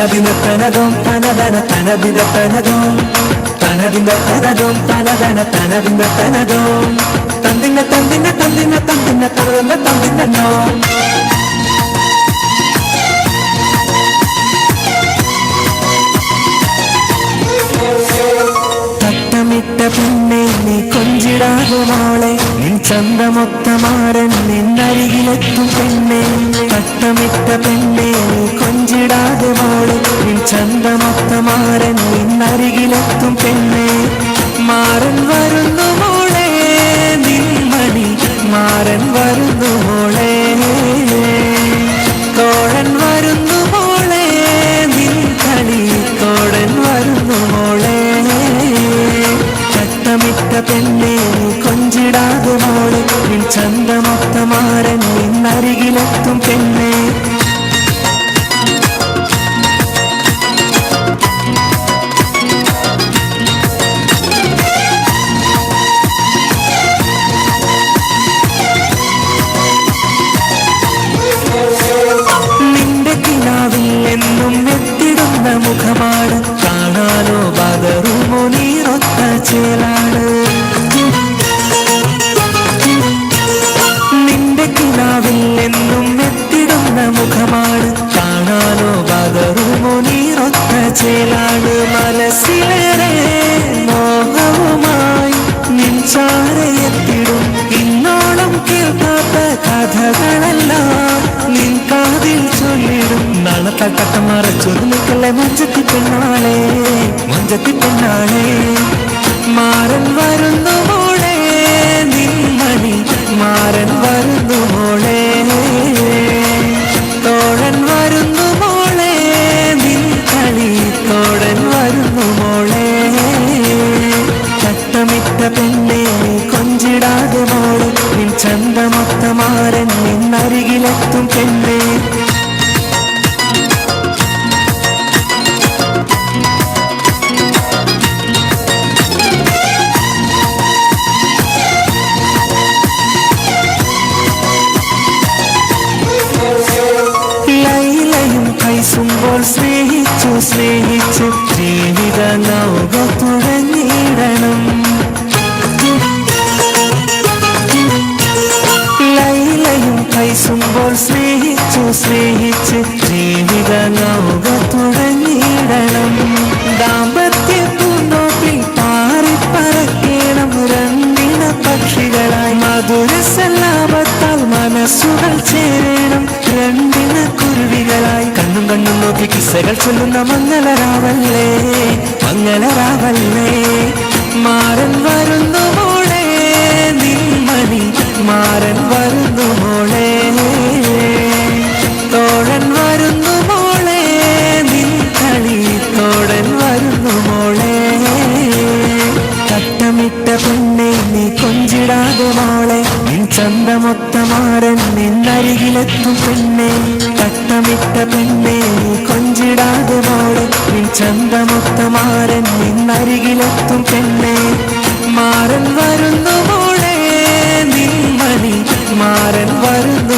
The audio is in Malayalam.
തനദിന തനതും തനദന തനദിന തനതും തനദിന തനതും തനദന തനദിന തനതും തന്ദിന തന്ദിന തന്ദിന തന്ദിന തനദിന തന്ദിനോ പെണ്ണെ നീ കൊഞ്ചിടാതെ മോളെ നിൻ ചന്തമൊത്തമാരൻ നിന്നരികിലെത്തും പെണ്ണെ തട്ടമിട്ട പെണ്ണെ നീ കൊഞ്ചിടാതെ മോളെ നിൻ ചന്തമൊത്തമാരൻ നിന്നരികിലെത്തും പെണ്ണെ മാറൻ വരുന്നു മോളെ നിന്മണി മാറൻ വരുന്നു മോളെ കോഴൻ വരുന്നു മോളെ നിൻ കളി കോടൻ വരുന്നു മോളെ ചട്ടമിട്ട പെണ്ണെ നീ കൊഞ്ചിടാതെ മോളെ നിൻ ചന്തമൊത്തമാരൻ നിന്നരികിലെത്തും പെണ്ണെ നിന്റെ കിനാവിൽ എന്നും എത്തിടുന്ന മുഖമാണ് കാണാനോ ബദറുമോ നീറൊത്ത ചേലാണ് നിന്റെ കിനാവിൽ എന്നും എത്തിടുന്ന മുഖമാണ് കാണാനോ ബദറുമോ നീറൊത്ത ചേലാണ് മനസ്സിലേറെ മോഹവുമായി നിൻ ചാരയെത്തിടും ഇന്നോളം കേൾക്കാത്ത കഥകളെല്ലാം നിൻ കാതിൽ ചൊല്ലിടും നാണത്തട്ടം മറച്ചൊരു നിൽക്കല്ലേ മഞ്ചത്തി പെണ്ണാളെ മഞ്ചത്തി പെണ്ണാളെ മാറൻ വരുന്നു മോളെ നിന്മണി മാറൻ വരുന്നു മോളെ തോഴൻ വരുന്നു മോളെ നിൻ കളി തോഴൻ വരുന്നു മോളെ ചട്ടമിട്ട പെണ്ണെ നീ കൊഞ്ചിടാതെ മോളെ നിൻ ചന്തമൊത്തമാരൻ നിന്നരികിലെത്തും പെണ്ണെ ലൈലയും കൈസുമ്പോൾ സ്നേഹിച്ചു സ്നേഹിച്ചു ജീവിത നൗക തുടങ്ങിയിടണം ലൈലയും കൈസുമ്പോൾ സ്നേഹിച്ചു സ്നേഹിച്ച് ജീവിത നൗക തുടങ്ങിയിടണം ദാമ്പത്യ പൂന്തോപ്പിൽ പാറിപ്പറക്കണം രണ്ടിന പക്ഷികളായി മധുരസല്ലാപത്താൽ മനസ്സുകൾ ചേരണം രണ്ടിന കുരുവികളായി കണ്ണും കണ്ണും നോക്കി കിസ്സകൾ ചൊല്ലുന്ന മംഗളരാവല്ലേ മംഗളരാവല്ലേ മാറൻ വരുന്നു മോളെ നിന്മണി മാറൻ വരുന്നു മോളെ തോഴൻ വരുന്നു മോളെ നിൻ കളി തോഴൻ വരുന്നു മോളെ തട്ടമിട്ട പെണ്ണെ നീ കൊഞ്ചിടാതെ മോളെ നിൻ ചന്തമൊത്തമാരൻ നിന്നരികിലെത്തും പെണ്ണെ തട്ടമിട്ട പെണ്ണെ നീ കൊഞ്ചിടാതെ മോളെ നിൻ ചന്തമൊത്തമാരൻ നിന്നരികിലെത്തും പെണ്ണെ മാറൻ വരുന്നു മോളെ നിന്മണി മാറൻ വരുന്നു